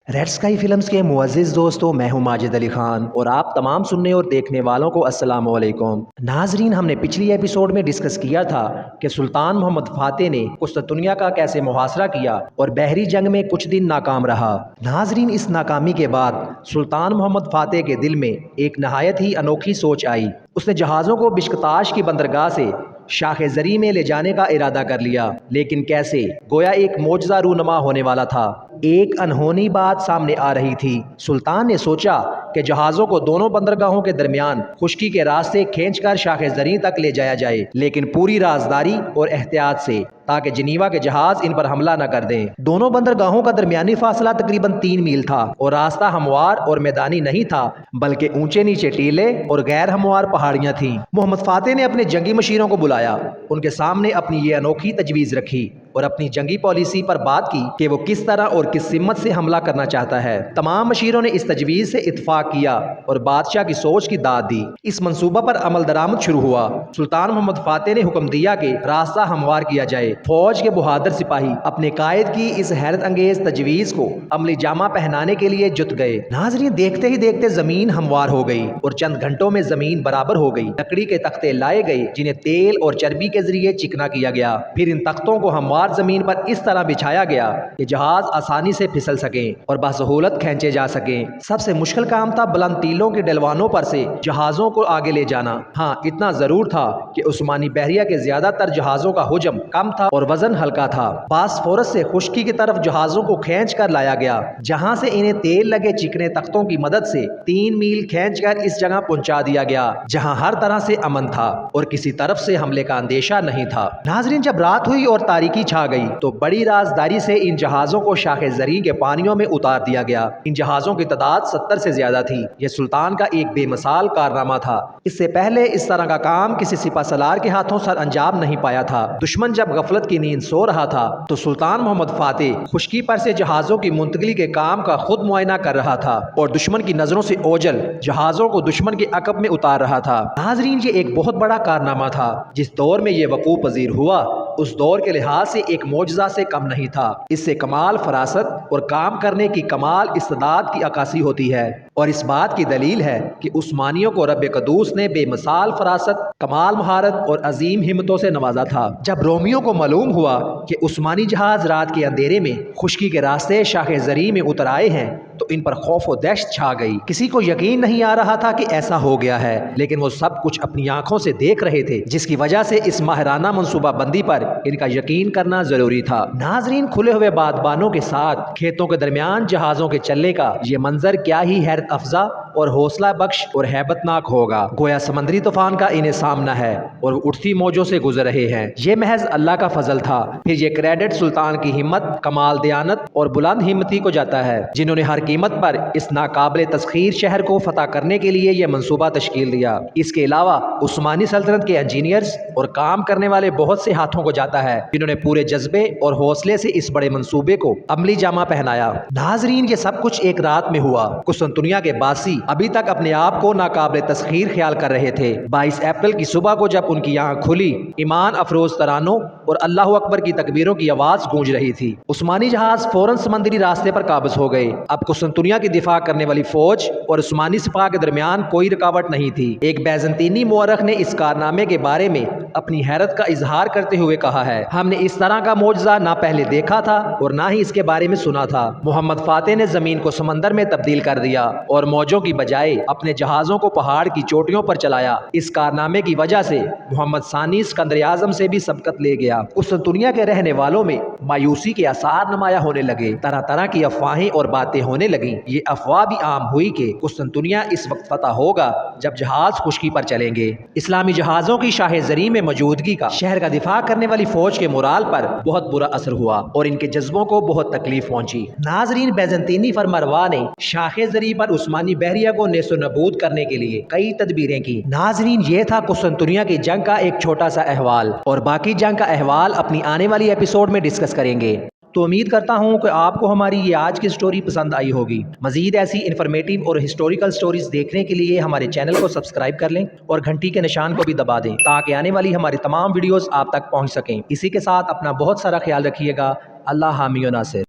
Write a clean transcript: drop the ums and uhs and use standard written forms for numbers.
Red sky films के मुअज़्ज़िज़ दोस्तों, मैं हूं माजिद अली खान और आप तमाम सुनने और देखने वालों को अस्सलाम वालेकुम। नाजरीन, हमने पिछली एपिसोड में डिस्कस किया था कि सुल्तान मोहम्मद फातेह ने कुस्तुनतुनिया का कैसे मुहासरा किया और बहरी जंग में कुछ दिन नाकाम रहा। नाजरीन, इस नाकामी के बाद सुल्तान मोहम्मद फातेह के दिल में एक नहायत ही अनोखी सोच आई। उसने जहाज़ों को बिश्कताश की बंदरगाह से शाखे जरी में ले जाने का इरादा कर लिया, लेकिन कैसे? गोया एक मोजज़ा रूनमा होने वाला था। एक अनहोनी बात सामने आ रही थी। सुल्तान ने सोचा कि जहाज़ों को दोनों बंदरगाहों के दरमियान खुश्की के रास्ते खींचकर शाखे जरी तक ले जाया जाए, लेकिन पूरी राजदारी और एहतियात से, ताकि जिनीवा के जहाज इन पर हमला न कर दें। दोनों बंदरगाहों का दरमियानी फासला तकरीबन 3 मील था और रास्ता हमवार और मैदानी नहीं था, बल्कि ऊंचे नीचे टीले और गैर हमवार पहाड़ियां थीं। मोहम्मद फातेह ने अपने जंगी मशीरों को बुलाया, उनके सामने अपनी ये अनोखी तजवीज़ रखी और अपनी जंगी पॉलिसी पर बात की कि वो किस तरह और किस सिमत से हमला करना चाहता है। तमाम मशीरों ने इस तजवीज़ से इत्फाक किया और बादशाह की सोच की दाद दी। इस मंसूबा पर अमल दरामद शुरू हुआ। सुल्तान मोहम्मद फातेह ने हुक्म दिया कि रास्ता हमवार किया जाए। फौज के बहादुर सिपाही अपने कायद की इस हैरत अंगेज तजवीज़ को अमली जामा पहनाने के लिए जुट गए। नाज़रीन, देखते ही देखते जमीन हमवार हो गई और चंद घंटों में जमीन बराबर हो गई। लकड़ी के तख्ते लाए गए जिन्हें तेल और चर्बी के जरिए चिकना किया गया। फिर इन तख्तों को हमवार जमीन पर इस तरह बिछाया गया कि जहाज आसानी से फिसल सके और बासहूलत खींचे जा सके। सबसे मुश्किल काम था बुलंद टीलों के डलवानों पर से जहाजों को आगे ले जाना। हाँ, इतना जरूर था कि उस्मानी बहरिया के ज्यादातर जहाजों का हुजम कम था और वजन हल्का था। बासफोरस से खुश्की की तरफ जहाजों को खींच कर लाया गया, जहां से इन्हें तेल लगे चिकने तख्तों की मदद से 3 मील खींच कर इस जगह पहुंचा दिया गया जहां हर तरह से अमन था और किसी तरफ से हमले का अंदेशा नहीं था। नाजरीन, जब रात हुई और तारीकी छा गई तो बड़ी राजदारी से इन जहाजों को शाखे जरी के पानियों में उतार दिया गया। इन जहाजों की तादाद 70 से ज्यादा थी। यह सुल्तान का एक बेमिसाल कारनामा था। इससे पहले इस तरह का काम किसी सिपा सलार के हाथों सर अंजाम नहीं पाया था। दुश्मन जब गफलत की नींद सो रहा था तो सुल्तान मोहम्मद फातेह खुश्की पर से जहाजों की मुंतकिली के काम का खुद मुआयना कर रहा था और दुश्मन की नजरों से ओझल जहाजों को दुश्मन के अकब में उतार रहा था। नाजरीन, ये एक बहुत बड़ा कारनामा था। जिस दौर में ये वकूअ पजीर हुआ उस दौर के लिहाज से एक मोजज़ा से कम नहीं था। इससे कमाल फरासत और काम करने की कमाल इस्तेदाद की अक्कासी होती है और इस बात की दलील है कि उस्मानियों को रब कदूस ने बेमिसाल फरासत, कमाल महारत और अजीम हिम्मतों से नवाजा था। जब रोमियों को मालूम हुआ कि उस्मानी जहाज रात के अंधेरे में खुश्की के रास्ते शाखे जरी में उतर आए हैं तो इन पर खौफ और दहशत छा गई। किसी को यकीन नहीं आ रहा था कि ऐसा हो गया है, लेकिन वो सब कुछ अपनी आंखों से देख रहे थे, जिसकी वजह से इस माहिराना मंसूबा बंदी पर इनका यकीन करना जरूरी था। नाजरीन, खुले हुए बादबानों के साथ खेतों के दरमियान जहाजों के चलने का ये मंजर क्या ही हैरत अफजा और हौसला बख्श और हैबतनाक होगा। गोया समंदरी तूफान का इन्हें सामना है और उठती मौजों से गुजर रहे हैं। ये महज अल्लाह का फजल था। फिर ये क्रेडिट सुल्तान की हिम्मत, कमाल दयानत और बुलंद हिम्मती को जाता है, जिन्होंने हर कीमत पर इस नाकाबिल तस्खीर शहर को फतह करने के लिए यह मंसूबा तश्कील दिया। इसके अलावा उस्मानी सल्तनत के इंजीनियर्स और काम करने वाले बहुत से हाथों को जाता है, जिन्होंने पूरे जज्बे और हौसले से इस बड़े मंसूबे को अमली जामा पहनाया। नाजरीन, ये सब कुछ एक रात में हुआ। कुस्तुनतुनिया के बासी अभी तक अपने आप को नाकाबिल तस्खीर ख्याल कर रहे थे। 22 अप्रैल की सुबह को जब उनकी आंख खुली, ईमान अफरोज तरानों और अल्लाह अकबर की तकबीरों की आवाज गूंज रही थी। उस्मानी जहाज फौरन समंदरी रास्ते पर काबिज हो गए। अब कुस्तुनतुनिया की दिफा करने वाली फौज और उस्मानी सिपाह के दरमियान कोई रुकावट नहीं थी। एक बैजंतीनी मुअर्रिख ने इस कारनामे के बारे में अपनी हैरत का इजहार करते हुए कहा है, हमने इस तरह का मौजज़ा ना पहले देखा था और ना ही इसके बारे में सुना था। मोहम्मद फातेह ने जमीन को समंदर में तब्दील कर दिया और मौजों की बजाय अपने जहाजों को पहाड़ की चोटियों पर चलाया। इस कारनामे की वजह से मोहम्मद सानी सिकंदर आजम से भी सबकत ले गया। कुस्तुनतुनिया के रहने वालों में मायूसी के आसार नुमाया होने लगे। तरह तरह की अफवाहें और बातें होने लगी। ये अफवाह भी आम हुई कि कुस्तुनतुनिया इस वक्त फतह होगा जब जहाज खुश्की पर चलेंगे। इस्लामी जहाजों की शाहे जरी में मौजूदगी का शहर का दिफा करने वाली फौज के मोराल पर बहुत बुरा असर हुआ और इनके जज्बों को बहुत तकलीफ पहुंची। नाजरीन, बैजंतीनी फरमरवा ने शाखे जरी पर उस्मानी बहरिया को नेस्तो नबूद करने के लिए कई तदबीरें की। नाजरीन, ये था कुस्तुनतुनिया की जंग का एक छोटा सा अहवाल और बाकी जंग का अहवाल अपनी आने वाली एपिसोड में डिस्कस करेंगे। तो उम्मीद करता हूँ कि आपको हमारी ये आज की स्टोरी पसंद आई होगी। मजीद ऐसी इन्फॉर्मेटिव और हिस्टोरिकल स्टोरीज देखने के लिए हमारे चैनल को सब्सक्राइब कर लें और घंटी के निशान को भी दबा दें ताकि आने वाली हमारी तमाम वीडियोस आप तक पहुँच सकें। इसी के साथ अपना बहुत सारा ख्याल रखिएगा। अल्लाह हामी व नासिर।